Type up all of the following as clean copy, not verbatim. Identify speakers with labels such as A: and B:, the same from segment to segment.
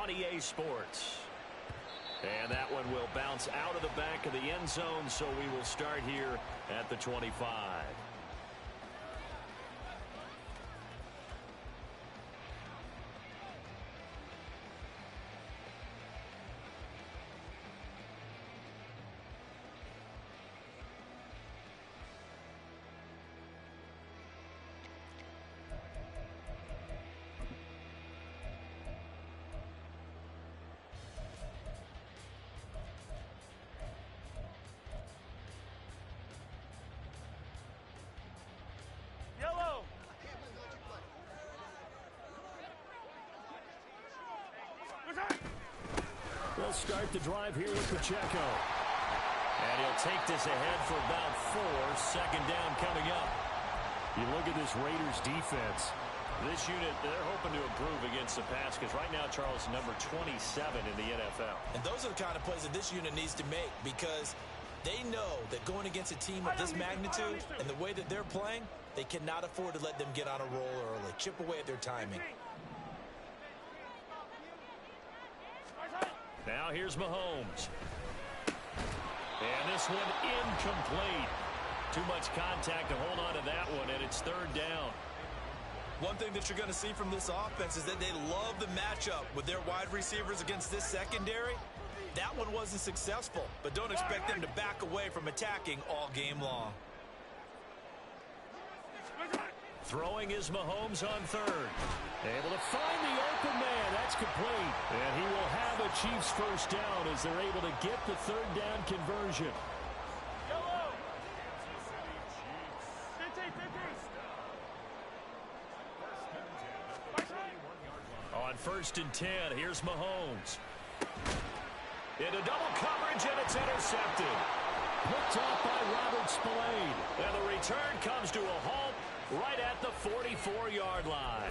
A: on EA Sports. And that one will bounce out of the back of the end zone, so we will start here at the 25. They'll start the drive here with Pacheco. And he'll take this ahead for about 4. Second down coming up. You look at this Raiders defense. This unit, they're hoping to improve against the pass because right now, Charles, number 27 in the NFL.
B: And those are the kind of plays that this unit needs to make because they know that going against a team of this magnitude and the way that they're playing, they cannot afford to let them get on a roll early. Chip away at their timing.
A: Now here's Mahomes. And this one incomplete. Too much contact to hold on to that one, and it's third down.
B: One thing that you're going to see from this offense is that they love the matchup with their wide receivers against this secondary. That one wasn't successful, but don't expect them to back away from attacking all game long.
A: Throwing is Mahomes on third. Able to find the open man. That's complete. And he will have a Chiefs first down as they're able to get the third down conversion. On 1st and 10, here's Mahomes. Into double coverage, and it's intercepted. Picked off by Robert Spillane. And the return comes to a halt right at the 44-yard line.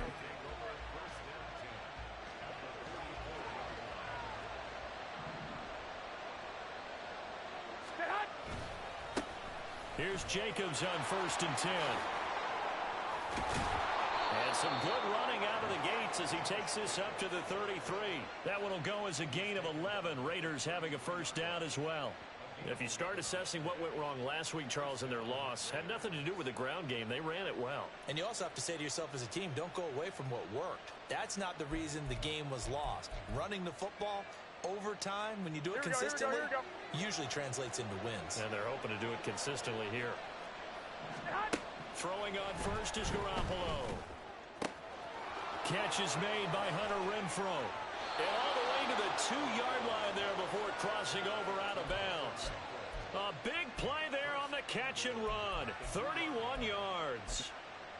A: Here's Jacobs on 1st and 10. And some good running out of the gates as he takes this up to the 33. That one will go as a gain of 11. Raiders having a first down as well. If you start assessing what went wrong last week, Charles, in their loss, had nothing to do with the ground game. They ran it well.
B: And you also have to say to yourself as a team, don't go away from what worked. That's not the reason the game was lost. Running the football over time, when you do it consistently, usually translates into wins.
A: And they're hoping to do it consistently here. Throwing on first is Garoppolo. Catch is made by Hunter Renfrow. And all the way to the 2-yard line there before crossing over out of bounds. A big play there on the catch and run. 31 yards.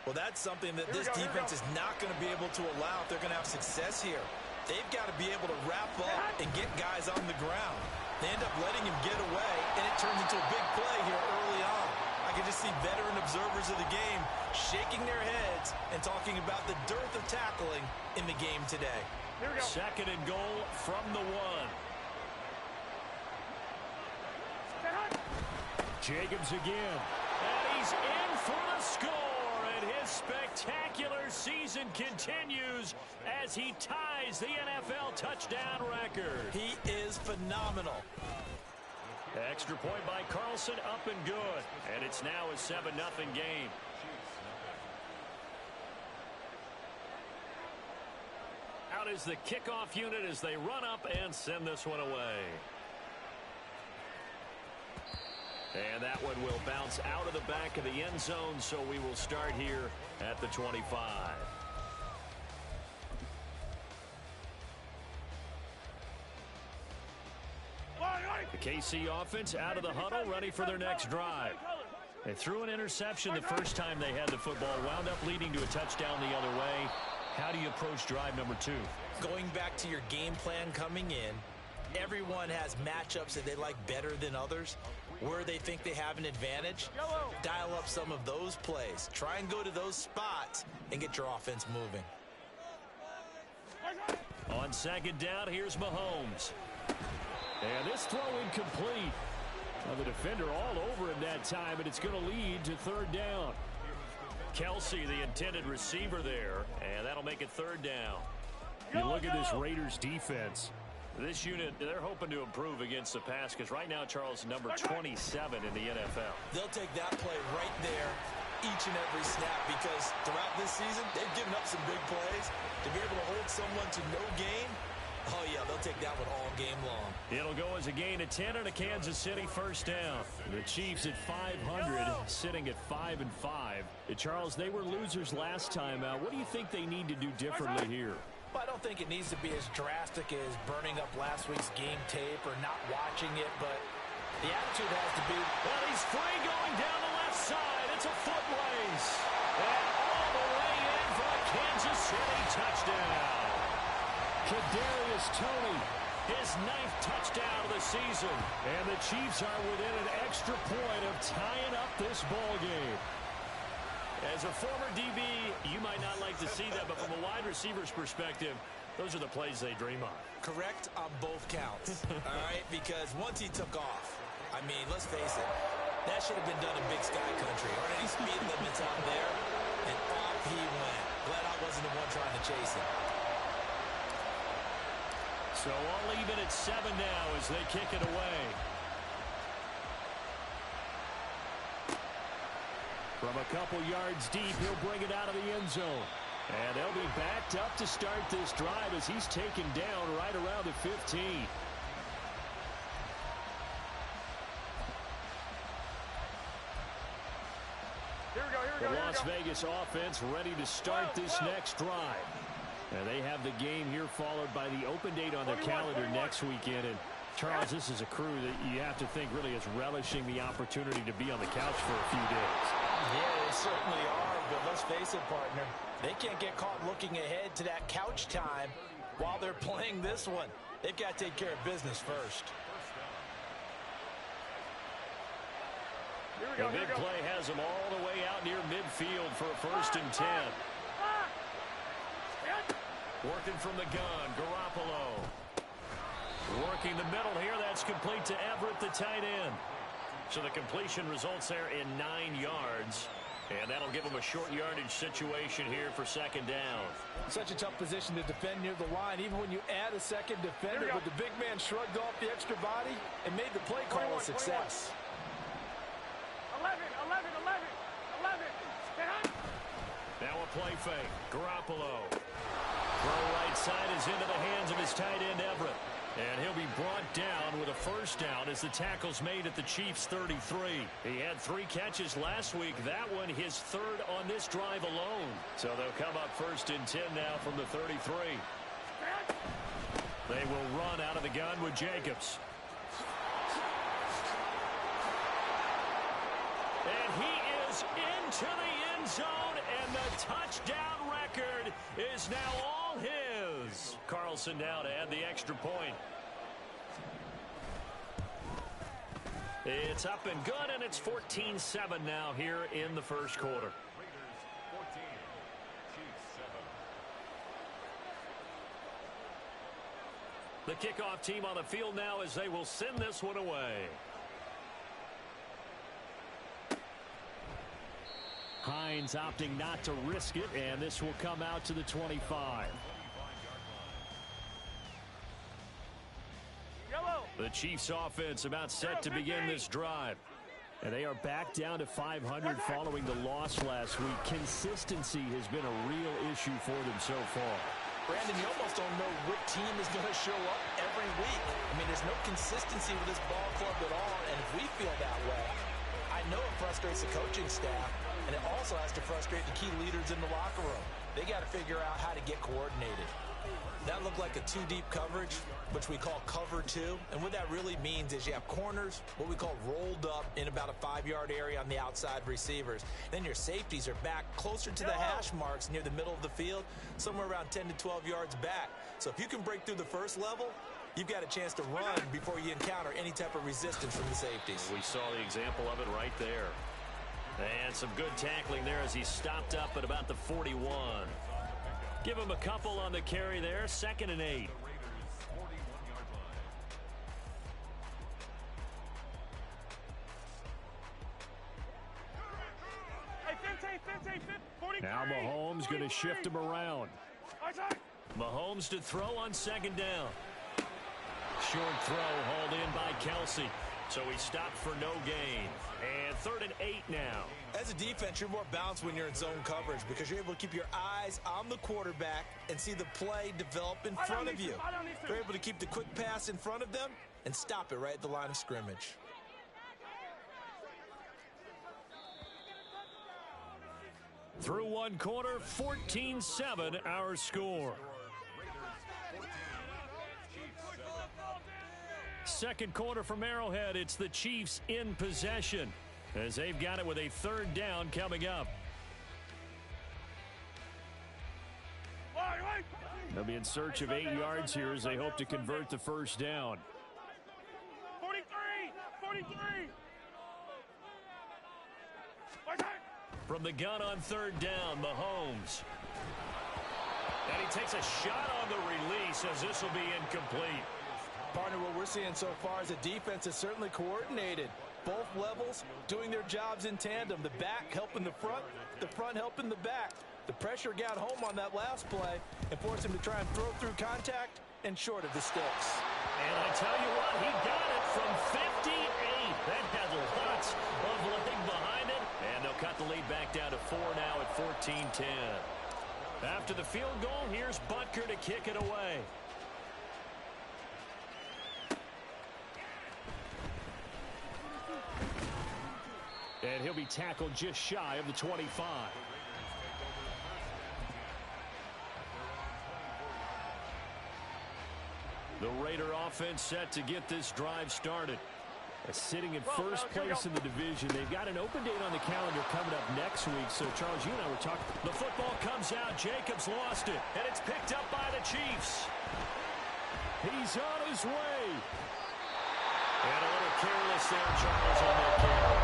B: Well, that's something that this defense is not going to be able to allow if they're going to have success here. They've got to be able to wrap up and get guys on the ground. They end up letting him get away, and it turns into a big play here early on. I can just see veteran observers of the game shaking their heads and talking about the dearth of tackling in the game today.
A: Second and goal from the 1. Jacobs again. And he's in for the score. And his spectacular season continues as he ties the NFL touchdown record.
B: He is phenomenal.
A: Extra point by Carlson, up and good. And it's now a 7-0 game. Out is the kickoff unit as they run up and send this one away. And that one will bounce out of the back of the end zone, so we will start here at the 25. The KC offense out of the huddle, ready for their next drive. They threw an interception the first time they had the football, wound up leading to a touchdown the other way. How do you approach drive number 2?
B: Going back to your game plan coming in, everyone has matchups that they like better than others. Where they think they have an advantage, dial up some of those plays. Try and go to those spots and get your offense moving.
A: On second down, here's Mahomes. And this throw incomplete. Now the defender all over him that time, and it's going to lead to third down. Kelsey, the intended receiver there, and that'll make it third down. You look at this Raiders defense. This unit, they're hoping to improve against the pass because right now, Charles, number 27 in the NFL.
B: They'll take that play right there each and every snap because throughout this season, they've given up some big plays. To be able to hold someone to no gain, oh, yeah, they'll take that one all game long.
A: It'll go as a gain of 10 and a Kansas City first down. The Chiefs at 500, sitting at 5-5. Charles, they were losers last time out. What do you think they need to do differently here?
C: Well, I don't think it needs to be as drastic as burning up last week's game tape or not watching it, but the attitude has to be...
A: Well, he's free going down the left side. It's a foot race. And all the way in for a Kansas City touchdown. Kadarius Toney, his 9th touchdown of the season. And the Chiefs are within an extra point of tying up this ball game. As a former DB, you might not like to see that, but from a wide receiver's perspective, those are the plays they dream of.
B: Correct on both counts, all right? Because once he took off, I mean, let's face it, that should have been done in Big Sky Country. Aren't any speed limits out there? And off he went. Glad I wasn't the one trying to chase him.
A: So all even at 7 now as they kick it away. From a couple yards deep, he'll bring it out of the end zone. And they'll be backed up to start this drive as he's taken down right around the 15. The Las Vegas offense ready to start this next drive. And they have the game here followed by the open date on their calendar next weekend. And Charles, this is a crew that you have to think really is relishing the opportunity to be on the couch for a few days.
C: Yeah, they certainly are, but let's face it, partner. They can't get caught looking ahead to that couch time while they're playing this one. They've got to take care of business first.
A: The big play has them all the way out near midfield for a 1st and 10. Working from the gun, Garoppolo. Working the middle here, that's complete to Everett, the tight end. So the completion results there in 9 yards. And that'll give them a short yardage situation here for 2nd down.
C: Such a tough position to defend near the line. Even when you add a second defender, but the big man shrugged off the extra body and made the play call a success.
D: 11.
A: Now a play fake. Garoppolo. Throw right side is into the hands of his tight end, Everett. And he'll be brought down with a 1st down as the tackle's made at the Chiefs' 33. He had 3 catches last week. That one his 3rd on this drive alone. So they'll come up 1st and 10 now from the 33. They will run out of the gun with Jacobs. And he is into the end zone, and the touchdown record is now all his. Carlson now to add the extra point. It's up and good, and it's 14-7 now here in the 1st quarter. The kickoff team on the field now as they will send this one away. Hines opting not to risk it, and this will come out to the 25. The Chiefs offense about set to begin this drive. And they are back down to 500 following the loss last week. Consistency has been a real issue for them so far.
C: Brandon, you almost don't know what team is going to show up every week. I mean, there's no consistency with this ball club at all, and if we feel that way, I know it frustrates the coaching staff, and it also has to frustrate the key leaders in the locker room. They got to figure out how to get coordinated. That looked like a 2-deep coverage, which we call cover 2. And what that really means is you have corners, what we call rolled up in about a 5-yard area on the outside receivers. Then your safeties are back closer to the hash marks near the middle of the field, somewhere around 10 to 12 yards back. So if you can break through the first level, you've got a chance to run before you encounter any type of resistance from the safeties.
A: We saw the example of it right there. And some good tackling there as he stopped up at about the 41. Give him a couple on the carry there. 2nd and 8. Now Mahomes going to shift him around. Mahomes to throw on second down. Short throw hauled in by Kelsey. So he stopped for no gain. And 3rd and 8 now.
B: As a defense, you're more balanced when you're in zone coverage because you're able to keep your eyes on the quarterback and see the play develop in front of you. You're able to keep the quick pass in front of them and stop it right at the line of scrimmage.
A: Through one quarter, 14-7 our score. Second quarter from Arrowhead, it's the Chiefs in possession as they've got it with a 3rd down coming up. They'll be in search of 8 yards here as they hope to convert the first down.
D: 43!
A: From the gun on 3rd down, Mahomes. And he takes a shot on the release as this will be incomplete.
B: Partner, what we're seeing so far is a defense is certainly coordinated. Both levels doing their jobs in tandem. The back helping the front helping the back. The pressure got home on that last play and forced him to try and throw through contact and short of the sticks.
A: And I tell you what, he got it from 58. That had lots of leg behind it. And they'll cut the lead back down to 4 now at 14-10. After the field goal, here's Butker to kick it away. And he'll be tackled just shy of the 25. The Raider offense set to get this drive started. Sitting in first place in the division. They've got an open date on the calendar coming up next week. So, Charles, you and I were talking. The football comes out. Jacobs lost it. And it's picked up by the Chiefs. He's on his way. And a little careless there, Charles, on that carry.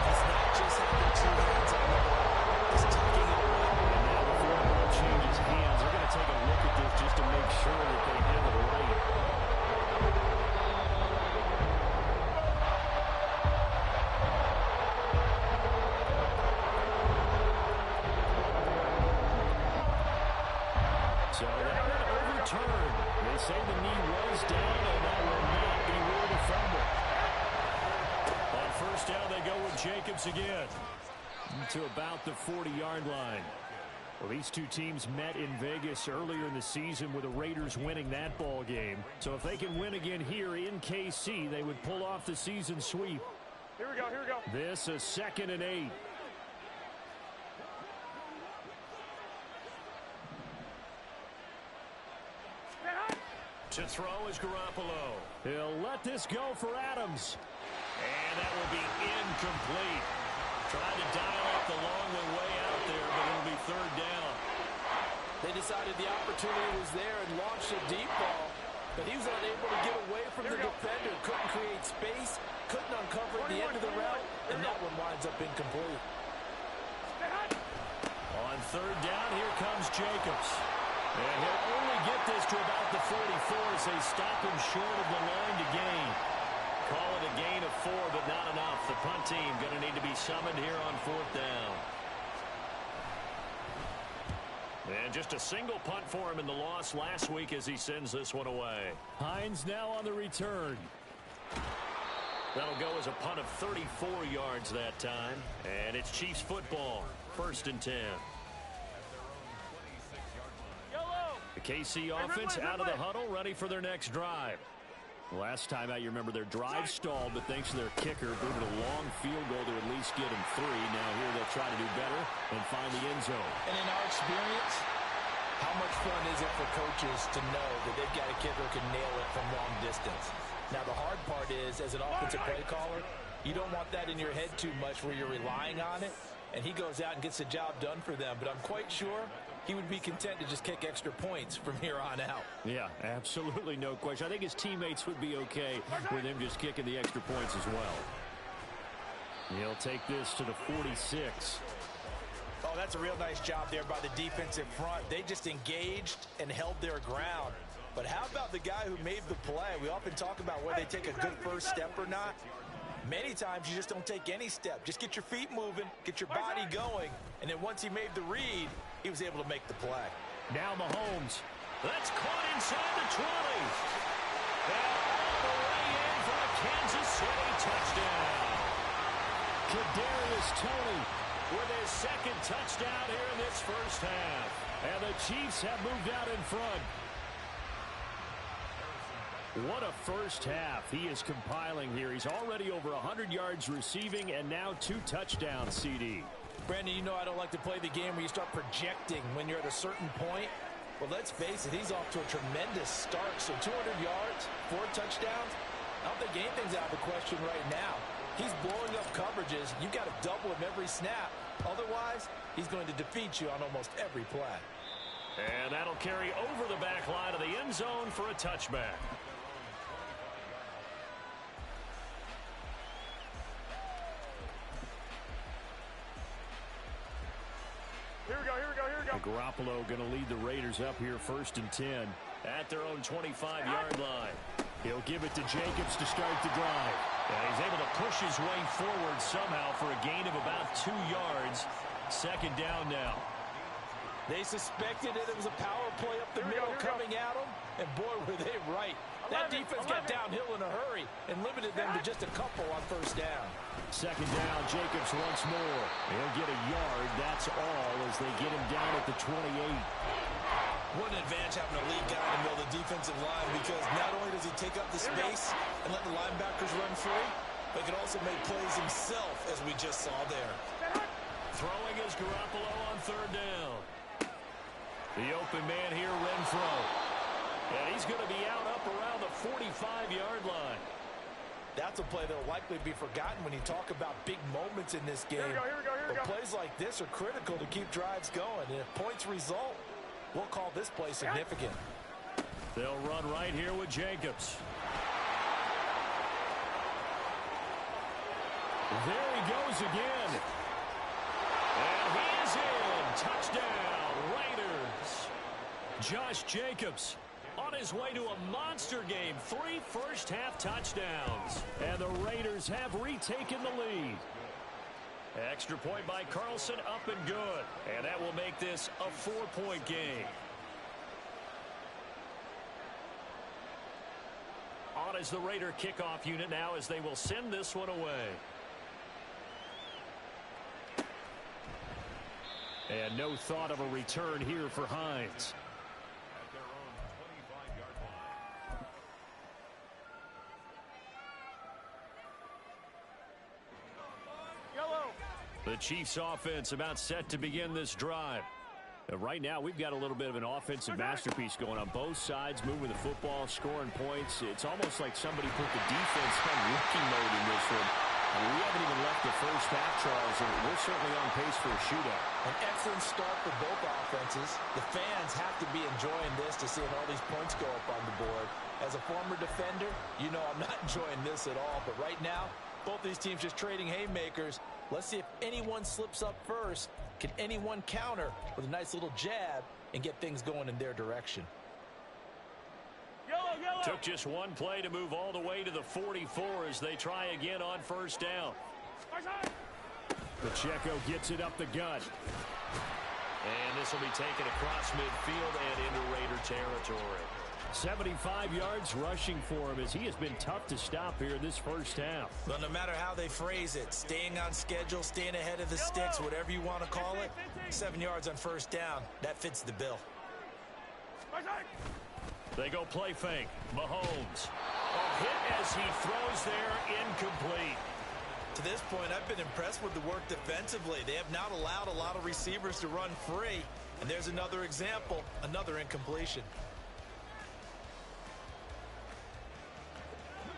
B: He's not just having 2 hands on the ball. He's tucking it away.
A: And now before the ball changes hands, they're going to take a look at this just to make sure that they have it right. So that one overturned. They say the knee was down, and that will not be ruled a fumble. On first down, they go with Jacobs again to about the 40-yard line. Well, these two teams met in Vegas earlier in the season with the Raiders winning that ball game. So if they can win again here in KC, they would pull off the season sweep.
D: Here we go.
A: This a 2nd and 8. To throw is Garoppolo. He'll let this go for Adams. And that will be incomplete. Tried to dial up the long way out there, but it'll be 3rd down.
B: They decided the opportunity was there and launched a deep ball, but he was unable to get away from the defender. Couldn't create space, couldn't uncover the end of the route, and that one winds up incomplete.
A: On 3rd down, here comes Jacobs. And he'll only get this to about the 44 as they stop him short of the line to gain. Call it a gain of 4, but not enough. The punt team going to need to be summoned here on 4th down. And just a single punt for him in the loss last week as he sends this one away. Hines now on the return. That'll go as a punt of 34 yards that time. And it's Chiefs football. 1st and 10. The KC offense out of the huddle, ready for their next drive. Last time out, you remember their drive stalled, but thanks to their kicker, booted a long field goal to at least get them 3. Now here they'll try to do better and find the end zone.
B: And in our experience, how much fun is it for coaches to know that they've got a kicker who can nail it from long distance? Now, the hard part is, as an offensive play caller, you don't want that in your head too much where you're relying on it, and he goes out and gets the job done for them. But I'm quite sure he would be content to just kick extra points from here on out.
A: Yeah, absolutely no question. I think his teammates would be okay with him just kicking the extra points as well. He'll take this to the 46.
B: Oh, that's a real nice job there by the defensive front. They just engaged and held their ground. But how about the guy who made the play? We often talk about whether they take a good first step or not. Many times you just don't take any step. Just get your feet moving, get your body going, and then once he made the read, he was able to make the play.
A: Now Mahomes. That's caught inside the 20. And all the way in for a Kansas City touchdown. Kadarius Toney with his second touchdown here in this first half. And the Chiefs have moved out in front. What a first half he is compiling here. He's already over 100 yards receiving and now 2 touchdowns, CD.
C: Brandon, you know I don't like to play the game where you start projecting when you're at a certain point. Well, let's face it, he's off to a tremendous start. So 200 yards, 4 touchdowns. I don't think anything's out of the question right now. He's blowing up coverages. You've got to double him every snap. Otherwise, he's going to defeat you on almost every play.
A: And that'll carry over the back line of the end zone for a touchback.
D: Here we go, here we go, here we go.
A: Garoppolo going to lead the Raiders up here 1st and 10 at their own 25-yard line. He'll give it to Jacobs to start the drive. And he's able to push his way forward somehow for a gain of about 2 yards. 2nd down now.
C: They suspected it was a power play up the middle coming at them, and boy, were they right. That defense got downhill in a hurry and limited them to just a couple on 1st down.
A: 2nd down, Jacobs once more. He'll get a yard, that's all, as they get him down at the 28.
B: What an advantage having a lead guy in the middle of the defensive line, because not only does he take up the space and let the linebackers run free, but he can also make plays himself, as we just saw there.
A: Throwing is Garoppolo on 3rd down. The open man here, Renfro. And he's going to be out up around the 45-yard line.
C: That's a play that will likely be forgotten when you talk about big moments in this game.
D: Here we go, here we go, here we go.
C: But plays like this are critical to keep drives going. And if points result, we'll call this play significant.
A: They'll run right here with Jacobs. There he goes again. And he is in. Touchdown, Raiders. Josh Jacobs on his way to a monster game. 3 first-half touchdowns. And the Raiders have retaken the lead. Extra point by Carlson, up and good. And that will make this a 4-point game. On is the Raider kickoff unit now as they will send this one away. And no thought of a return here for Hines. The Chiefs offense about set to begin this drive. Right now, we've got a little bit of an offensive masterpiece going on both sides, moving the football, scoring points. It's almost like somebody put the defense on rookie mode in this one. We haven't even left the first half, Charles, and we're certainly on pace for a shootout.
C: An excellent start for both offenses. The fans have to be enjoying this to seeing all these points go up on the board. As a former defender, you know I'm not enjoying this at all. But right now, both these teams just trading haymakers. Let's see if anyone slips up first. Can anyone counter with a nice little jab and get things going in their direction?
A: Took just one play to move all the way to the 44 as they try again on first down. Pacheco gets it up the gut. And this will be taken across midfield and into Raider territory. 75 yards rushing for him as he has been tough to stop here in this first half.
B: Well, no matter how they phrase it, staying on schedule, staying ahead of the sticks, whatever you want to call it, 7 yards on first down, that fits the bill.
A: They go play fake. Mahomes. A hit as he throws there, incomplete.
B: To this point, I've been impressed with the work defensively. They have not allowed a lot of receivers to run free. And there's another example, another incompletion.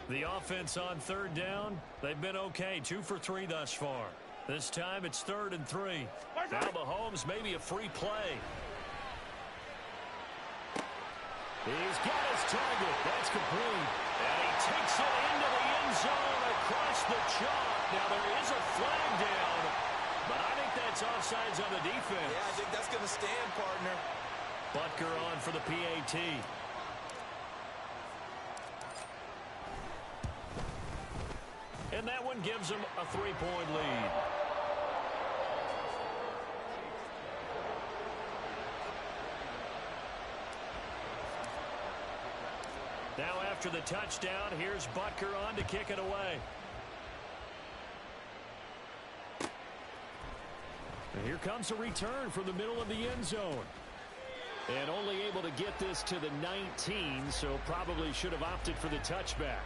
A: The offense on third down, they've been okay. 2 for 3 thus far. This time it's 3rd and 3. Now Mahomes, maybe a free play. He's got his target. That's complete. And he takes it into the end zone across the chalk. Now there is a flag down, but I think that's offsides on the defense.
B: Yeah, I think that's going to stand, partner.
A: Butker on for the PAT. And that one gives them a 3-point lead. after the touchdown. Here's Butker on to kick it away. And here comes a return from the middle of the end zone. And only able to get this to the 19, so probably should have opted for the touchback.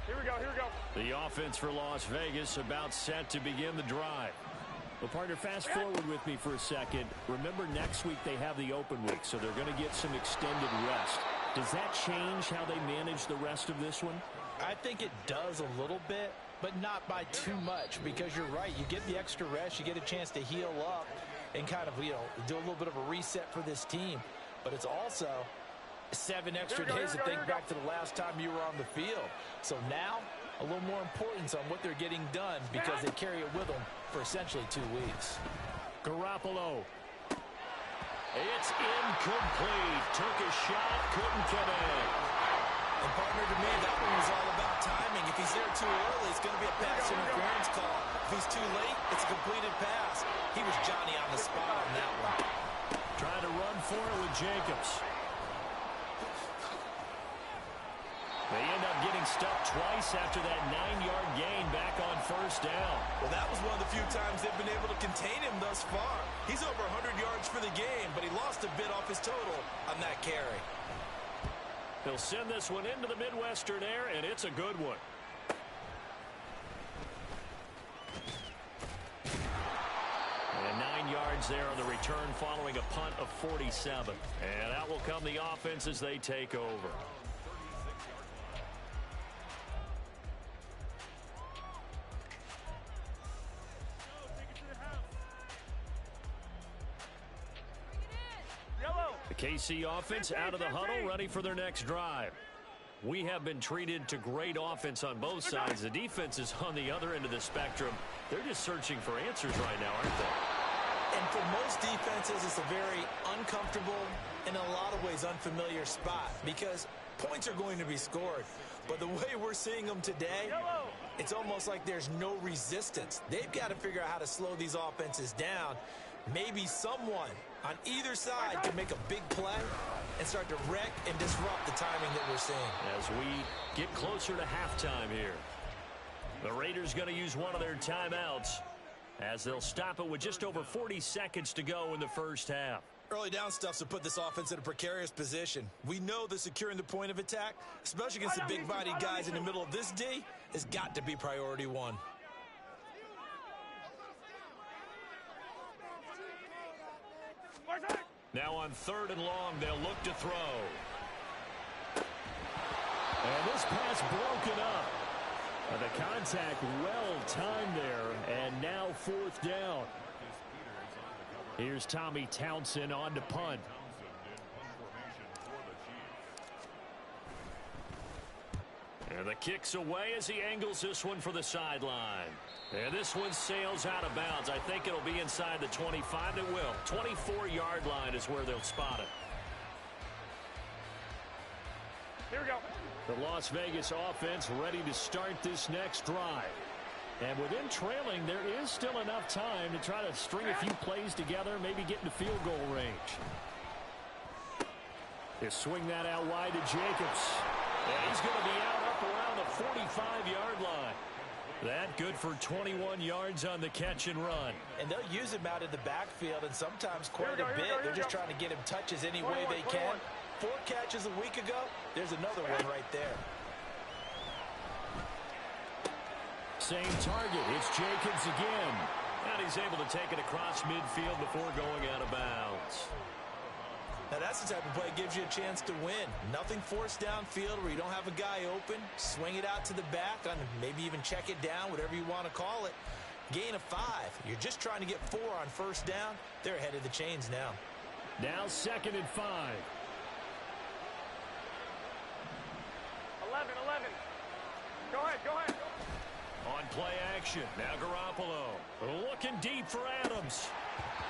D: Here we go, here we go.
A: The offense for Las Vegas about set to begin the drive. Well, partner, fast forward with me for a second. Remember, next week they have the open week, so they're going to get some extended rest. Does that change how they manage the rest of this one?
C: I think it does a little bit, but not by too much, because you're right. You get the extra rest, you get a chance to heal up and kind of, do a little bit of a reset for this team. But it's also 7 extra days to think back to the last time you were on the field. So now, a little more importance on what they're getting done, because they carry it with them for essentially 2 weeks.
A: Garoppolo. It's incomplete. Took a shot, couldn't get in.
B: And partner, to me, that one was all about timing. If he's there too early, it's going to be a pass interference call. If he's too late, it's a completed pass. He was Johnny on the spot on that one.
A: Trying to run for it with Jacobs. They end up getting stuck twice after that 9-yard gain back on first down.
B: Well, that was one of the few times they've been able to contain him thus far. He's over 100 yards for the game, but he lost a bit off his total on that carry.
A: They'll send this one into the Midwestern air, and it's a good one. And 9 yards there on the return following a punt of 47. And out will come the offense as they take over. The KC offense out of the huddle, ready for their next drive. We have been treated to great offense on both sides. The defense is on the other end of the spectrum. They're just searching for answers right now, aren't they?
B: And for most defenses, it's a very uncomfortable, in a lot of ways, unfamiliar spot, because points are going to be scored. But the way we're seeing them today, it's almost like there's no resistance. They've got to figure out how to slow these offenses down. Maybe someone on either side can make a big play and start to wreck and disrupt the timing that we're seeing.
A: As we get closer to halftime here, the Raiders going to use one of their timeouts as they'll stop it with just over 40 seconds to go in the first half.
B: Early down stuffs will put this offense in a precarious position. We know that securing the point of attack, especially against the big-bodied guys in the middle of this D, has got to be priority one.
A: Now on 3rd and long, they'll look to throw. And this pass broken up. The contact well timed there, and now 4th down. Here's Tommy Townsend on to punt. And the kick's away as he angles this one for the sideline. And this one sails out of bounds. I think it'll be inside the 25. It will. 24-yard line is where they'll spot it.
D: Here we go.
A: The Las Vegas offense ready to start this next drive. And with them trailing, there is still enough time to try to string a few plays together, maybe get into field goal range. They swing that out wide to Jacobs. And he's going to be out up around the 45-yard line. That good for 21 yards on the catch and run.
C: And they'll use him out in the backfield, and sometimes quite a bit. They're just trying to get him touches any way they can. 4 catches a week ago. There's another one right there.
A: Same target. It's Jacobs again. And he's able to take it across midfield before going out of bounds.
B: Now that's the type of play that gives you a chance to win. Nothing forced downfield where you don't have a guy open. Swing it out to the back, and maybe even check it down, whatever you want to call it. Gain of 5. You're just trying to get 4 on first down. They're ahead of the chains now.
A: Now 2nd and 5.
D: 11. Go ahead.
A: On play action. Now Garoppolo looking deep for Adams.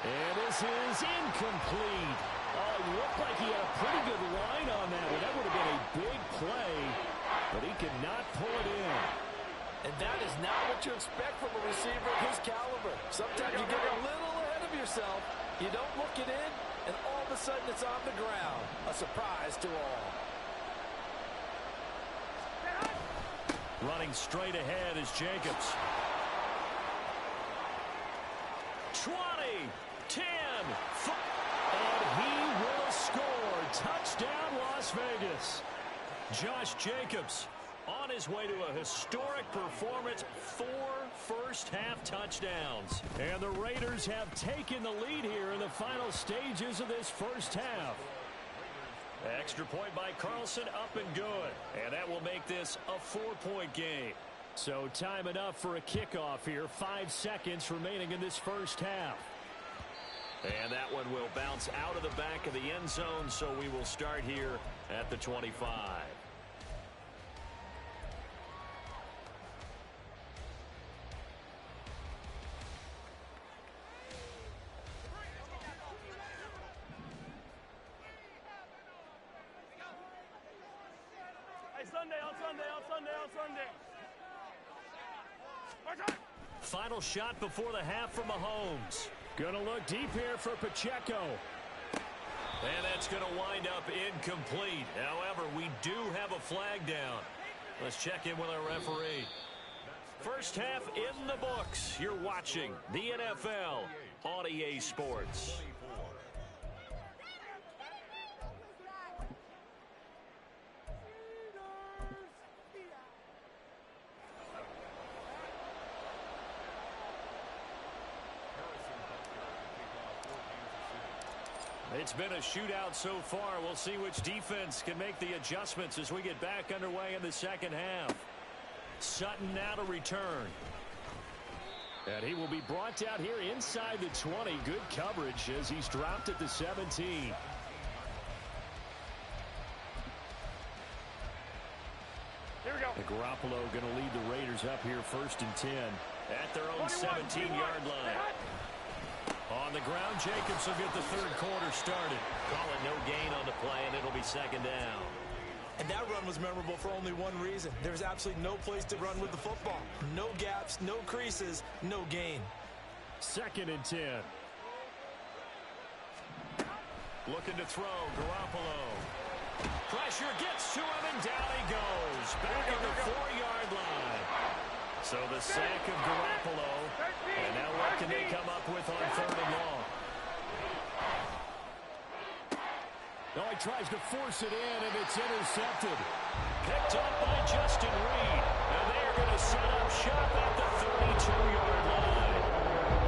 A: And this is incomplete. Oh, it looked like he had a pretty good line on that one. That would have been a big play, but he could not pull it in.
C: And that is not what you expect from a receiver of his caliber. Sometimes you get a little ahead of yourself. You don't look it in, and all of a sudden it's on the ground. A surprise to all.
A: Running straight ahead is Jacobs. 20, 10, and he will score. Touchdown, Las Vegas. Josh Jacobs on his way to a historic performance, 4 first-half touchdowns. And the Raiders have taken the lead here in the final stages of this first half. Extra point by Carlson, up and good. And that will make this a 4-point game. So time enough for a kickoff here. 5 seconds remaining in this first half. And that one will bounce out of the back of the end zone, so we will start here at the 25. Final shot before the half from Mahomes. Going to look deep here for Pacheco. And that's going to wind up incomplete. However, we do have a flag down. Let's check in with our referee. First half in the books. You're watching the NFL on EA Sports. It's been a shootout so far. We'll see which defense can make the adjustments as we get back underway in the second half. Sutton now to return. And he will be brought down here inside the 20. Good coverage as he's dropped at the 17.
D: Here we go.
A: And Garoppolo going to lead the Raiders up here first and 10 at their own 17-yard line. On the ground, Jacobs will get the third quarter started. Call it no gain on the play, and it'll be second down.
C: And that run was memorable for only one reason. There's absolutely no place to run with the football. No gaps, no creases, no gain.
A: Second and 10. Looking to throw, Garoppolo. Pressure gets to him, and down he goes. Back at the 4-yard line. So the sack of Garoppolo. And now what can they come up with on third and long? Oh, he tries to force it in, and it's intercepted. Picked up by Justin Reed. And they are going to set up shop at the 32-yard line.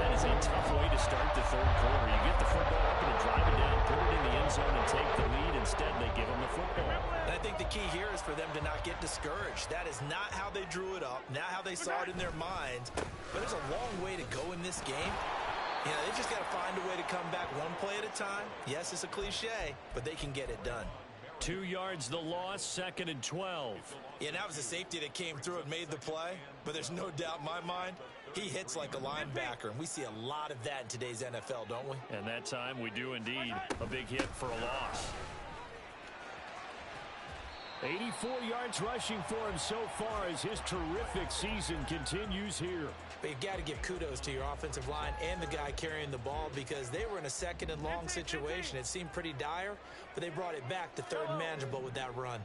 A: That is a tough way to start the third quarter. You get the football up and drive it down, put it in the end zone, and take the lead. Instead, they give them the football.
C: And I think the key here is for them to not get discouraged. That is not how they drew it up, not how they saw it in their minds. But there's a long way to go in this game. You know, they just got to find a way to come back one play at a time. Yes, it's a cliche, but they can get it done.
A: 2 yards the loss, second and 12.
C: Yeah, and that was a safety that came through and made the play. But there's no doubt in my mind, he hits like a linebacker. And we see a lot of that in today's NFL, don't we?
A: And that time we do indeed. A big hit for a loss. 84 yards rushing for him so far as his terrific season continues here.
C: But you've got to give kudos to your offensive line and the guy carrying the ball because they were in a second and long situation. It seemed pretty dire, but they brought it back to third and manageable with that run.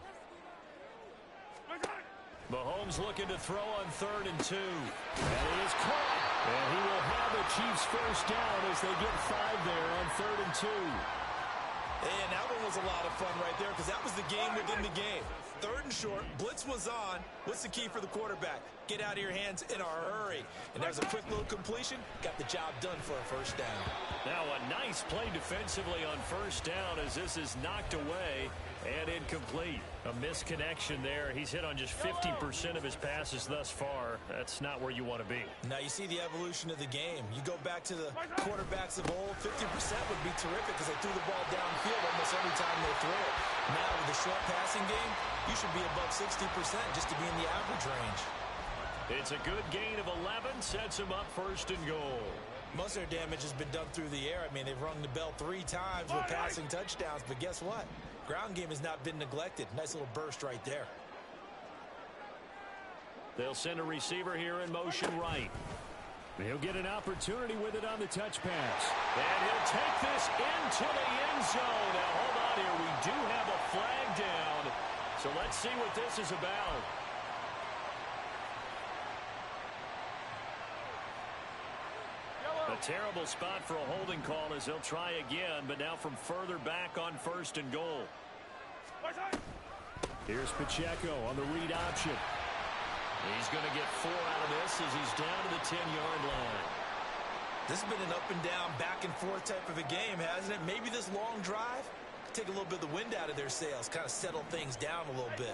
A: Mahomes looking to throw on third and 2. And it is caught. And he will have the Chiefs first down as they get 5 there on third and 2.
C: And that one was a lot of fun right there because that was the game within the game. Third and short, blitz was on. What's the key for the quarterback? Get out of your hands in a hurry. And there's a quick little completion. Got the job done for a first down.
A: Now a nice play defensively on first down as this is knocked away and incomplete. A misconnection there. He's hit on just 50% of his passes thus far. That's not where you want to be.
C: Now you see the evolution of the game. You go back to the quarterbacks of old, 50% would be terrific because they threw the ball downfield almost every time they threw it. Now with the short passing game, you should be above 60% just to be in the average range.
A: It's a good gain of 11, sets him up first and goal.
C: Most of their damage has been done through the air. I mean, they've rung the bell 3 times with passing touchdowns, but guess what? Ground game has not been neglected. Nice little burst right there.
A: They'll send a receiver here in motion right. He'll get an opportunity with it on the touch pass. And he'll take this into the end zone. Now, hold on here. We do have a flag down. So let's see what this is about. A terrible spot for a holding call as they'll try again, but now from further back on 1st and goal. Here's Pacheco on the read option. He's going to get 4 out of this as he's down to the 10-yard line.
B: This has been an up-and-down, back-and-forth type of a game, hasn't it? Maybe this long drive could take a little bit of the wind out of their sails, kind of settle things down a little bit.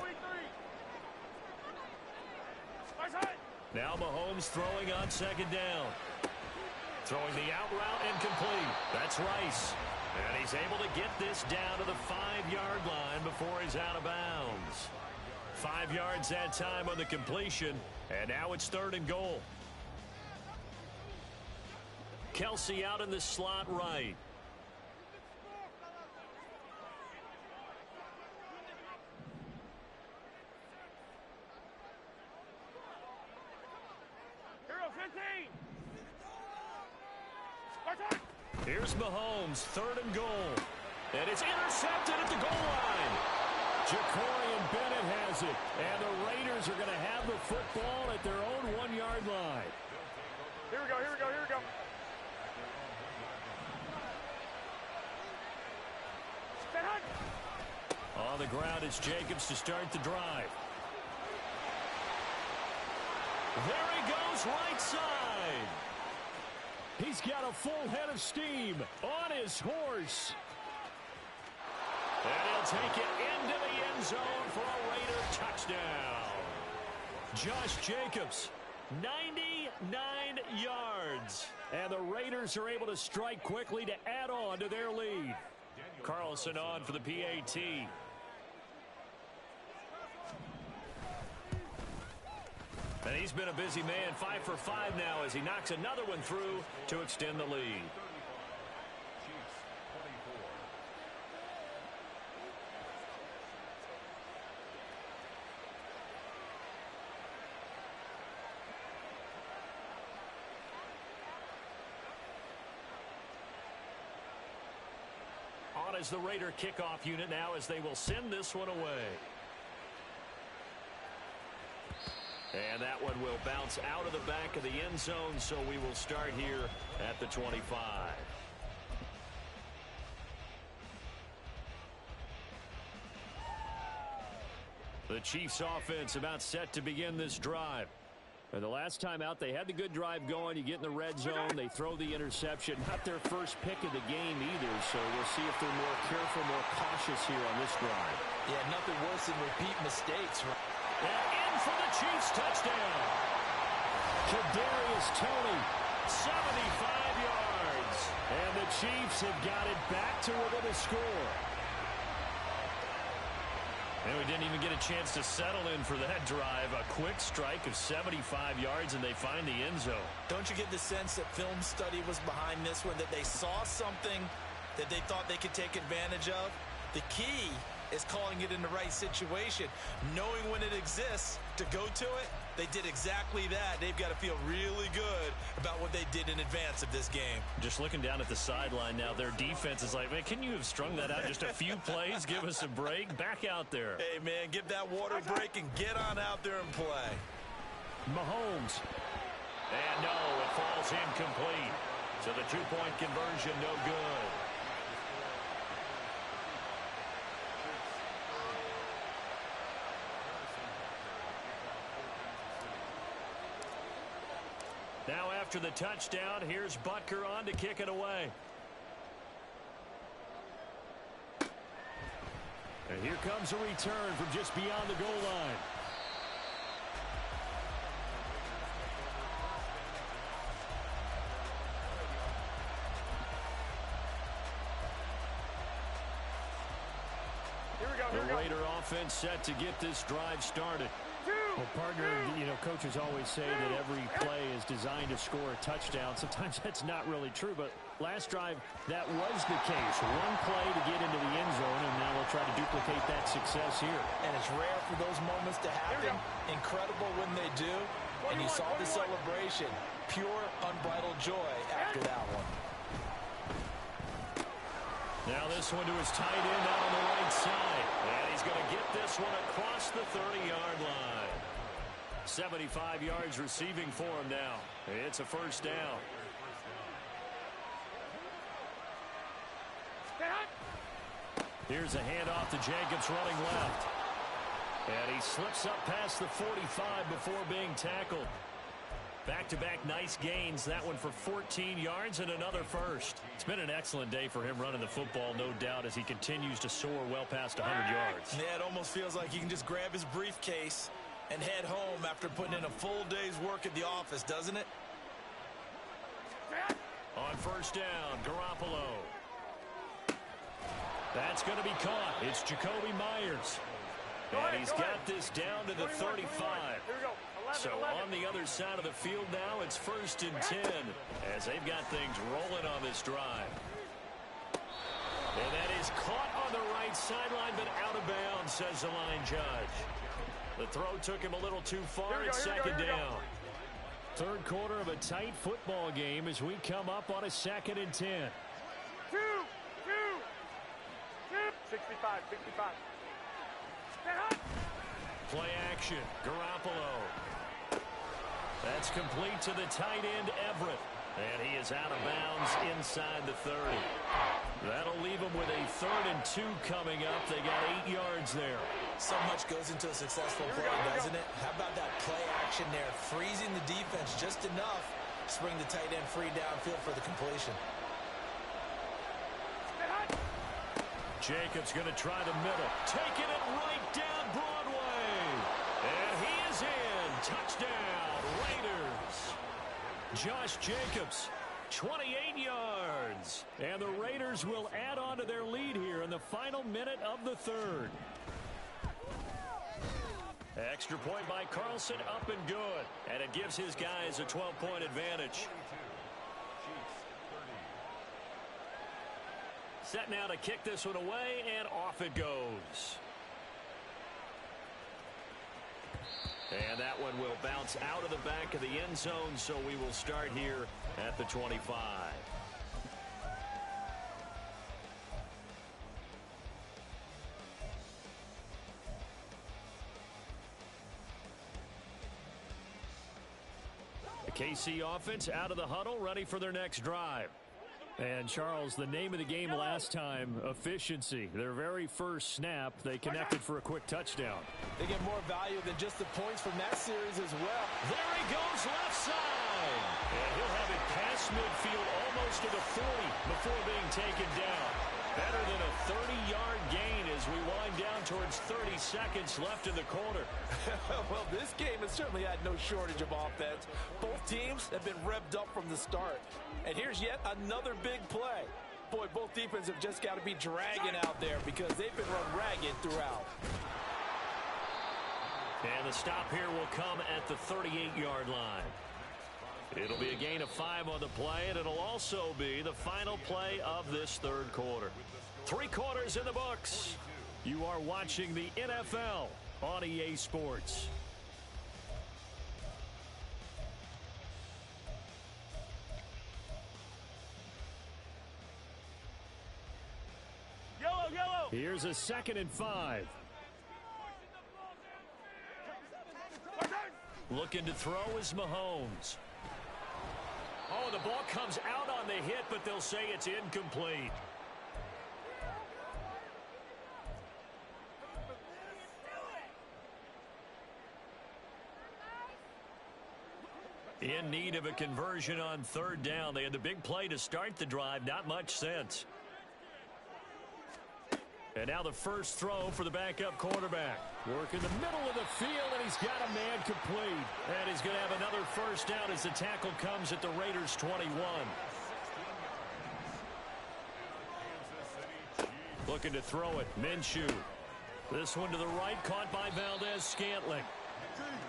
A: Now Mahomes throwing on 2nd down. Throwing the out route incomplete. That's Rice. And he's able to get this down to the 5-yard line before he's out of bounds. 5 yards that time on the completion, and now it's 3rd and goal. Kelsey out in the slot right. Here's Mahomes, 3rd and goal. And it's intercepted at the goal line. Jacorian Bennett has it. And the Raiders are going to have the football at their own 1-yard line.
D: Here we go, here we go, here we go.
A: On the ground, it's Jacobs to start the drive. There he goes, right side. He's got a full head of steam on his horse. And he'll take it into the end zone for a Raider touchdown. Josh Jacobs, 99 yards. And the Raiders are able to strike quickly to add on to their lead. Carlson on for the PAT. And he's been a busy man, 5 for 5 now as he knocks another one through to extend the lead. On as the Raider kickoff unit now as they will send this one away. And that one will bounce out of the back of the end zone, so we will start here at the 25. The Chiefs offense about set to begin this drive. And the last time out, they had the good drive going. You get in the red zone, they throw the interception. Not their first pick of the game either, so we'll see if they're more careful, more cautious here on this drive.
B: Yeah, nothing worse than repeat mistakes, right?
A: And in for the Chiefs touchdown. Kadarius Toney, 75 yards. And the Chiefs have got it back to within a score. And we didn't even get a chance to settle in for that drive. A quick strike of 75 yards, and they find the end zone.
B: Don't you get the sense that film study was behind this one, that they saw something that they thought they could take advantage of? The key is calling it in the right situation, knowing when it exists to go to it. They did exactly that. They've got to feel really good about what they did in advance of this game.
A: Just looking down at the sideline now, their defense is like, man, can you have strung that out just a few plays? Give us a break. Back out there.
B: Hey, man, give that water break and get on out there and play.
A: Mahomes. And no, it falls incomplete. So the two-point conversion, no good. Now after the touchdown, here's Butker on to kick it away. And here comes a return from just beyond the goal line.
D: Here we go, here we
A: The
D: go.
A: Raider offense set to get this drive started. Well, partner, coaches always say that every play is designed to score a touchdown. Sometimes that's not really true, but last drive, that was the case. One play to get into the end zone, and now they'll try to duplicate that success here.
C: And it's rare for those moments to happen. Incredible when they do. And you saw the celebration. Pure, unbridled joy after that one.
A: Now this one to his tight end out on the right side. And he's going to get this one across the 30-yard line. 75 yards receiving for him now. It's a first down. Here's a handoff to Jacobs running left. And he slips up past the 45 before being tackled. Back-to-back nice gains. That one for 14 yards and another first. It's been an excellent day for him running the football, no doubt, as he continues to soar well past 100 yards.
B: Yeah, it almost feels like he can just grab his briefcase and head home after putting in a full day's work at the office, doesn't it?
A: On first down, Garoppolo. That's going to be caught. It's Jacoby Myers. And he's got this down to the 35. So on the other side of the field now, it's 1st and 10 as they've got things rolling on this drive. And that is caught on the right sideline, but out of bounds, says the line judge. The throw took him a little too far. It's second down. Third quarter of a tight football game as we come up on a 2nd and 10.
D: 65.
A: Play action. Garoppolo. That's complete to the tight end, Everett. And he is out of bounds inside the 30. That'll leave him with a 3rd and 2 coming up. They got 8 yards there.
C: So much goes into a successful play, doesn't it? How about that play action there? Freezing the defense just enough to bring the tight end free downfield for the completion.
A: Jacobs going to try the middle. Taking it right down Broadway. And he is in. Touchdown, Raiders. Josh Jacobs, 28 yards. And the Raiders will add on to their lead here in the final minute of the 3rd. Extra point by Carlson, up and good. And it gives his guys a 12-point advantage. Set now to kick this one away, and off it goes. And that one will bounce out of the back of the end zone, so we will start here at the 25. The KC offense out of the huddle, ready for their next drive. And, Charles, the name of the game last time, efficiency. Their very first snap, they connected for a quick touchdown.
C: They get more value than just the points from that series as well.
A: There he goes, left side. And he'll have it past midfield almost to the 40 before being taken down. Better than a 30-yard gain as we wind down towards 30 seconds left in the quarter.
C: Well, this game has certainly had no shortage of offense. Both teams have been revved up from the start. And here's yet another big play. Boy, both defenses have just got to be dragging out there because they've been run ragged throughout.
A: And the stop here will come at the 38-yard line. It'll be a gain of 5 on the play, and it'll also be the final play of this 3rd quarter. 3 quarters in the books. You are watching the NFL on EA Sports.
D: Yellow.
A: Here's a 2nd and 5. Looking to throw is Mahomes. Oh, the ball comes out on the hit, but they'll say it's incomplete. In need of a conversion on 3rd down. They had the big play to start the drive. Not much sense. And now the first throw for the backup quarterback. Work in the middle of the field, and he's got a man complete. And he's going to have another first down as the tackle comes at the Raiders' 21. Looking to throw it. Minshew. This one to the right, caught by Valdez-Scantling.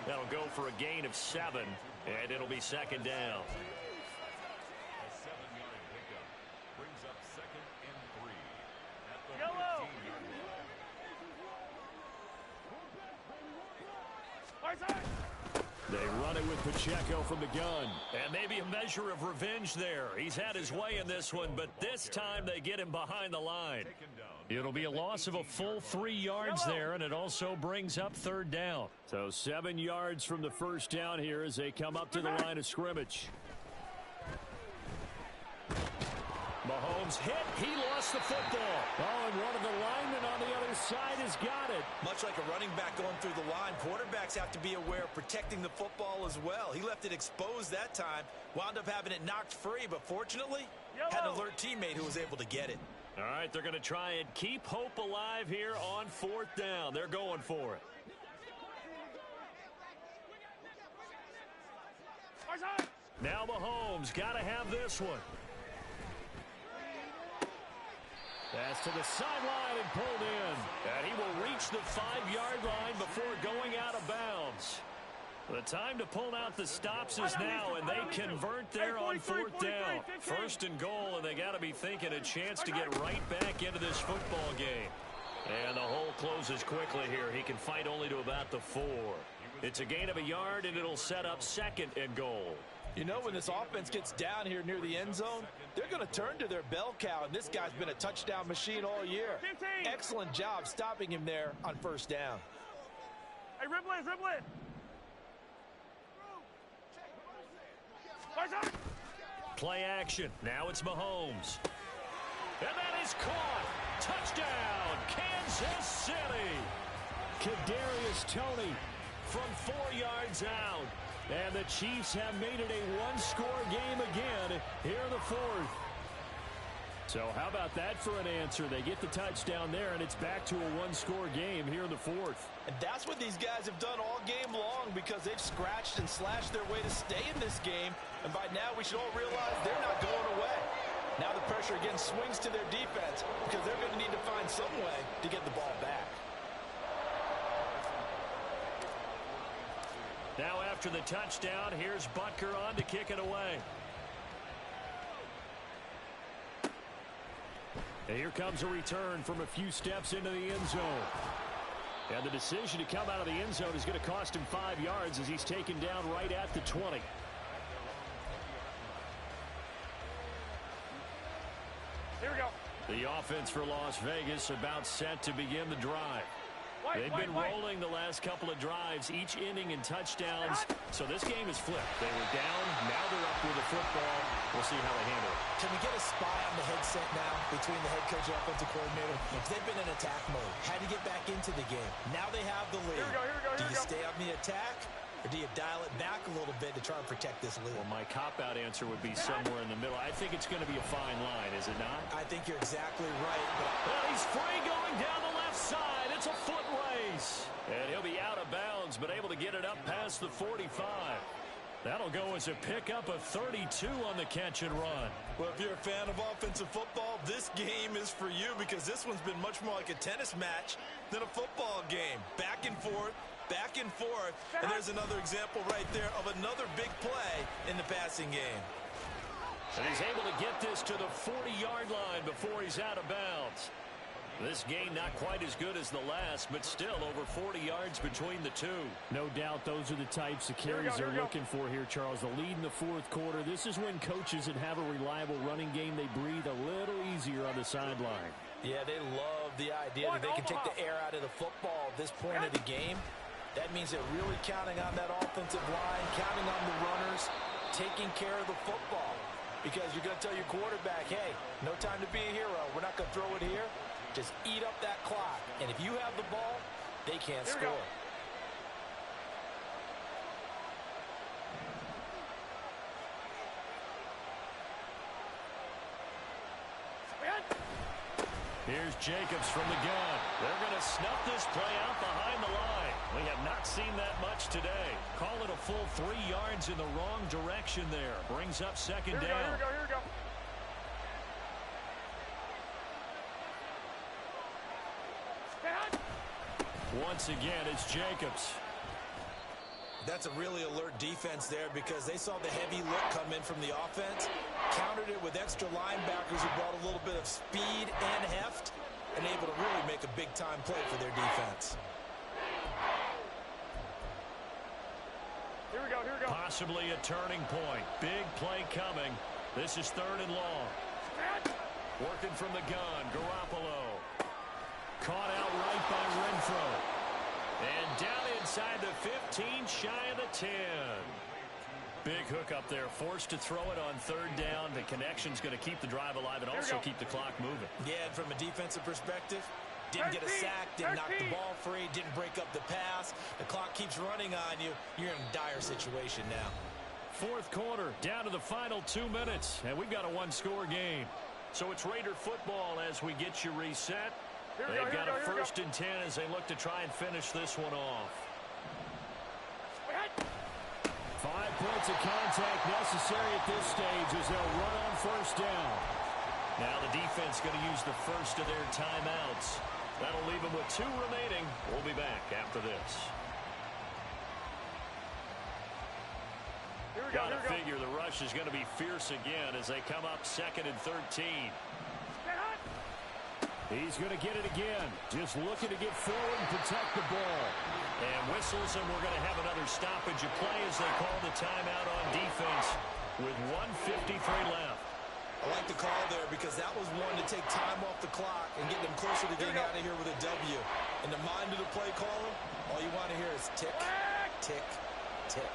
A: That'll go for a gain of 7, and it'll be 2nd down. it with Pacheco from the gun. And maybe a measure of revenge there. He's had his way in this one, but this time they get him behind the line. It'll be a loss of a full 3 yards there, and it also brings up third down. So 7 yards from the first down here as they come up to the line of scrimmage. Mahomes hit. He lost the football. Oh, and one of the linemen on the other side has got it.
B: Much like a running back going through the line, quarterbacks have to be aware of protecting the football as well. He left it exposed that time, wound up having it knocked free, but fortunately, had an alert teammate who was able to get it.
A: All right, they're going to try and keep hope alive here on fourth down. They're going for it. Now Mahomes got to have this one. Pass to the sideline and pulled in. And he will reach the 5-yard line before going out of bounds. The time to pull out the stops is now, and they convert there on fourth down. First and goal, and they got to be thinking a chance to get right back into this football game. And the hole closes quickly here. He can fight only to about the 4. It's a gain of a yard, and it'll set up second and goal.
C: You know, when this offense gets down here near the end zone, they're going to turn to their bell cow, and this guy's been a touchdown machine all year.
D: 15.
C: Excellent job stopping him there on first down.
D: Hey, Ripley.
A: Play action. Now it's Mahomes. And that is caught. Touchdown, Kansas City. Kadarius Toney from 4 yards out. And the Chiefs have made it a one-score game again here in the fourth. So how about that for an answer? They get the touchdown there, and it's back to a one-score game here in the fourth.
C: And that's what these guys have done all game long, because they've scratched and slashed their way to stay in this game. And by now, we should all realize they're not going away. Now the pressure again swings to their defense, because they're going to need to find some way to get the ball back.
A: Now after the touchdown, here's Butker on to kick it away. And here comes a return from a few steps into the end zone. And the decision to come out of the end zone is going to cost him 5 yards as he's taken down right at the 20.
D: Here we go.
A: The offense for Las Vegas about set to begin the drive. They've been rolling the last couple of drives, each inning in touchdowns. So this game is flipped. They were down. Now they're up with the football. We'll see how they handle it.
B: Can we get a spy on the headset now between the head coach and offensive coordinator? They've been in attack mode. Had to get back into the game. Now they have the lead.
D: Here we go.
B: Do you stay on the attack, or do you dial it back a little bit to try and protect this lead?
A: Well, my cop-out answer would be somewhere in the middle. I think it's going to be a fine line, is it not?
B: I think you're exactly right.
A: Well, he's free going down the left side. It's a foot race. And he'll be out of bounds, but able to get it up past the 45. That'll go as a pickup of 32 on the catch and run.
B: Well, if you're a fan of offensive football, this game is for you, because this one's been much more like a tennis match than a football game. Back and forth. And there's another example right there of another big play in the passing game.
A: And he's able to get this to the 40-yard line before he's out of bounds. This game not quite as good as the last, but still over 40 yards between the two. No doubt those are the types of carries they're looking for here, Charles. The lead in the fourth quarter. This is when coaches that have a reliable running game, they breathe a little easier on the sideline.
C: Yeah, they love the idea that they can take the air out of the football at this point of the game. That means they're really counting on that offensive line, counting on the runners, taking care of the football. Because you're going to tell your quarterback, hey, no time to be a hero. We're not going to throw it here. Just eat up that clock. And if you have the ball, they can't score.
A: Here's Jacobs from the gun. They're going to snuff this play out behind the line. We have not seen that much today. Call it a full 3 yards in the wrong direction there. Brings up second down.
D: Here we go.
A: Once again, it's Jacobs.
B: That's a really alert defense there, because they saw the heavy look come in from the offense, countered it with extra linebackers who brought a little bit of speed and heft, and able to really make a big-time play for their defense.
D: Here we go.
A: Possibly a turning point. Big play coming. This is 3rd and long. Working from the gun, Garoppolo. Caught out right by Renfro. And down inside the 15, shy of the 10. Big hook up there, forced to throw it on 3rd down. The connection's going to keep the drive alive and also keep the clock moving.
B: Yeah, and from a defensive perspective, didn't get a sack, didn't knock the ball free, didn't break up the pass. The clock keeps running on you. You're in a dire situation now.
A: 4th quarter, down to the final 2 minutes, and we've got a 1-score game. So it's Raider football as we get you reset. They've got a 1st and 10 as they look to try and finish this one off. 5 points of contact necessary at this stage as they'll run on 1st down. Now the defense going to use the first of their timeouts. That'll leave them with 2 remaining. We'll be back after this. Got to figure the rush is going to be fierce again as they come up 2nd and 13. He's going to get it again. Just looking to get forward and protect the ball. And whistles, and we're going to have another stoppage of play as they call the timeout on defense with 1:53 left.
B: I like the call there because that was one to take time off the clock and get them closer to getting out of here with a W. In the mind of the play caller, all you want to hear is tick, tick, tick.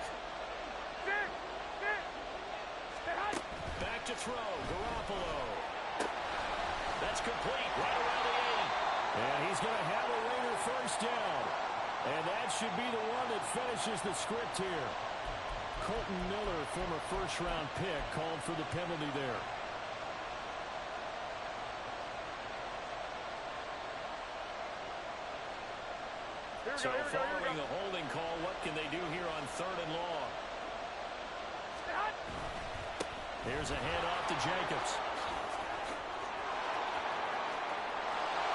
A: Back to throw, Garoppolo. That's complete, right around the 8. And he's going to have a Raider 1st down. And that should be the one that finishes the script here. Colton Miller, former 1st-round pick, called for the penalty there. So following a holding call, what can they do here on 3rd and long? Here's a handoff to Jacobs.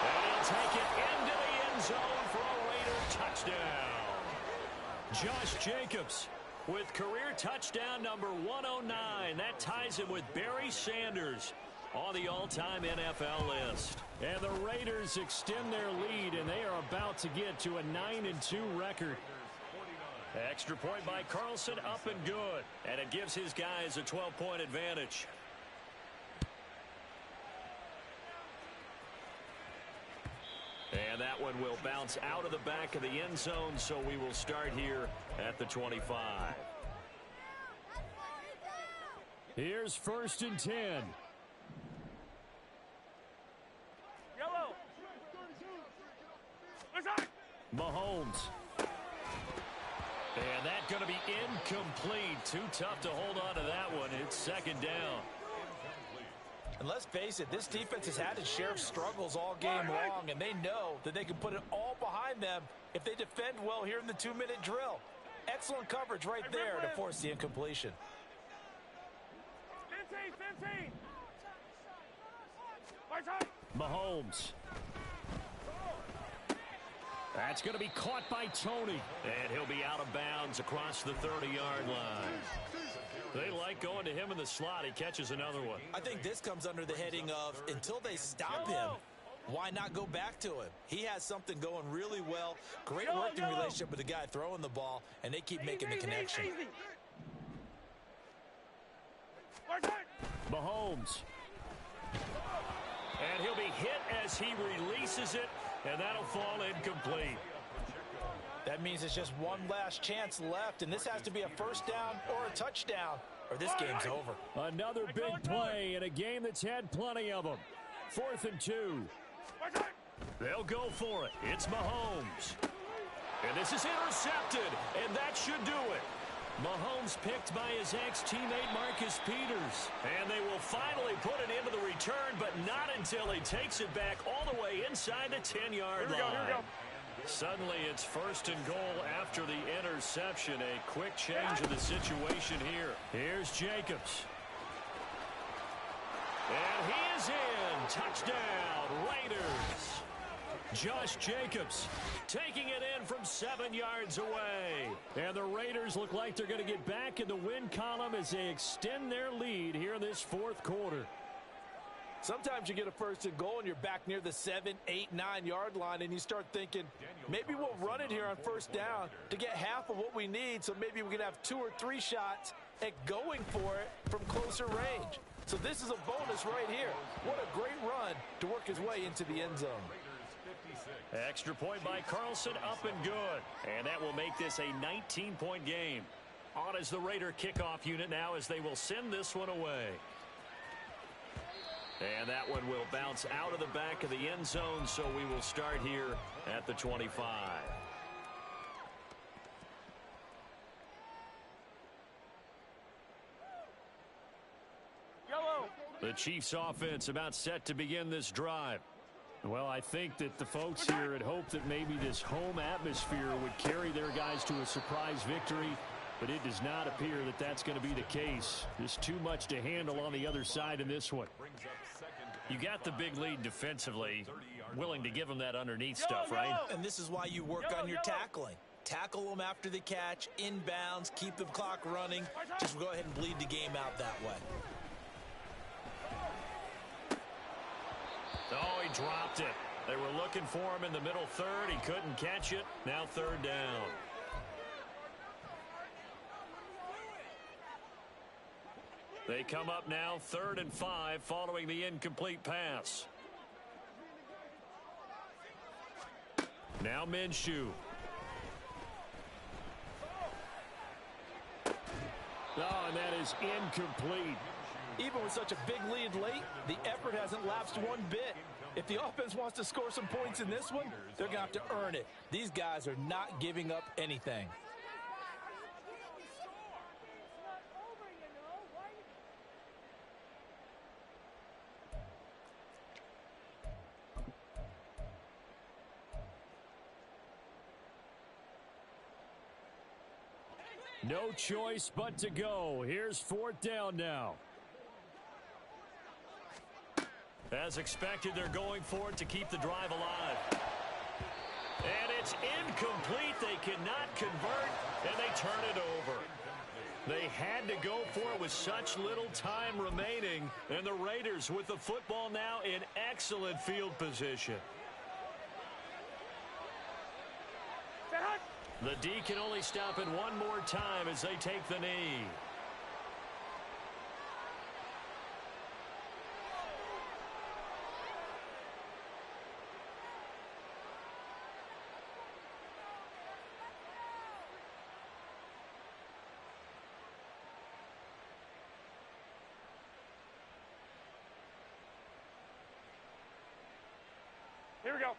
A: And he'll take it into the end zone for a Raider touchdown. Josh Jacobs with career touchdown number 109. That ties him with Barry Sanders on the all-time NFL list. And the Raiders extend their lead, and they are about to get to a 9-2 record. Extra point by Carlson, up and good. And it gives his guys a 12-point advantage. And that one will bounce out of the back of the end zone, so we will start here at the 25. Here's 1st and 10.
D: Yellow.
A: Mahomes. And that's going to be incomplete. Too tough to hold on to that one. It's 2nd down.
C: And let's face it, this defense has had its share of struggles all game long, and they know that they can put it all behind them if they defend well here in the 2-minute drill. Excellent coverage right there to force the incompletion.
D: 15.
A: Mahomes. That's going to be caught by Tony. And he'll be out of bounds across the 30-yard line. They like going to him in the slot. He catches another one.
B: I think this comes under the heading of until they stop him, why not go back to him? He has something going really well. Great working relationship with the guy throwing the ball, and they keep making the connection.
A: Mahomes. And he'll be hit as he releases it, and that'll fall incomplete.
C: That means it's just one last chance left, and this has to be a 1st down or a touchdown, or this game's over.
A: Another big play in a game that's had plenty of them. 4th and 2. They'll go for it. It's Mahomes. And this is intercepted, and that should do it. Mahomes picked by his ex-teammate Marcus Peters. And they will finally put it into the return, but not until he takes it back all the way inside the 10-yard line.
D: Here we go.
A: Suddenly it's 1st and goal after the interception. A quick change of the situation here. Here's Jacobs. And he is in. Touchdown, Raiders. Josh Jacobs taking it in from 7 yards away. And the Raiders look like they're going to get back in the win column as they extend their lead here in this 4th quarter.
C: Sometimes you get a first and goal and you're back near the 7, 8, 9-yard line, and you start thinking, maybe we'll run it here on first down to get half of what we need, so maybe we can have 2 or 3 shots at going for it from closer range. So this is a bonus right here. What a great run to work his way into the end zone.
A: Extra point by Carlson, up and good. And that will make this a 19-point game. On is the Raider kickoff unit now as they will send this one away. And that one will bounce out of the back of the end zone, so we will start here at the 25.
D: Yellow.
A: The Chiefs offense about set to begin this drive. Well, I think that the folks here had hoped that maybe this home atmosphere would carry their guys to a surprise victory, but it does not appear that that's going to be the case. There's too much to handle on the other side in this one. You got the big lead defensively, willing to give them that underneath stuff, right?
B: And this is why you work on your tackling. Tackle them after the catch, inbounds, keep the clock running. Just go ahead and bleed the game out that way.
A: Oh, he dropped it. They were looking for him in the middle third. He couldn't catch it. Now third down. They come up now 3rd and 5 following the incomplete pass. Now Minshew. Oh, and that is incomplete.
C: Even with such a big lead late, the effort hasn't lapsed one bit. If the offense wants to score some points in this one, they're going to have to earn it. These guys are not giving up anything.
A: No choice but to go. Here's 4th down now. As expected, they're going for it to keep the drive alive. And it's incomplete. They cannot convert, and they turn it over. They had to go for it with such little time remaining, and the Raiders with the football now in excellent field position. The D can only stop it one more time as they take the knee.
D: Here we go.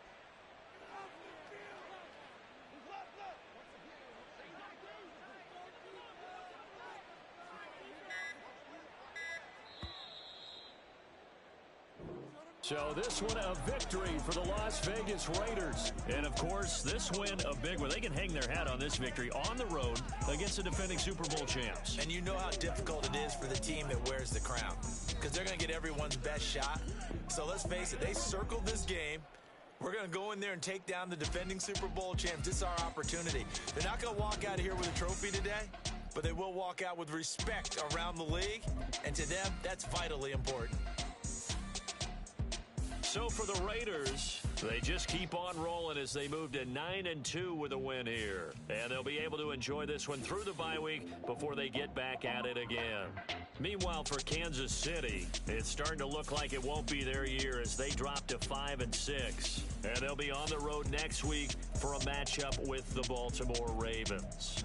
A: So this one a victory for the Las Vegas Raiders. And, of course, this win a big one. They can hang their hat on this victory on the road against the defending Super Bowl champs.
B: And you know how difficult it is for the team that wears the crown, because they're going to get everyone's best shot. So let's face it, they circled this game. We're going to go in there and take down the defending Super Bowl champs. This is our opportunity. They're not going to walk out of here with a trophy today, but they will walk out with respect around the league. And to them, that's vitally important.
A: So for the Raiders, they just keep on rolling as they move to 9-2 with a win here. And they'll be able to enjoy this one through the bye week before they get back at it again. Meanwhile, for Kansas City, it's starting to look like it won't be their year as they drop to 5-6. And they'll be on the road next week for a matchup with the Baltimore Ravens.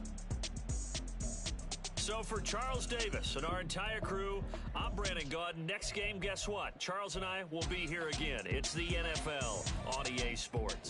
A: So for Charles Davis and our entire crew, I'm Brandon Gaudin. Next game, guess what? Charles and I will be here again. It's the NFL on EA Sports.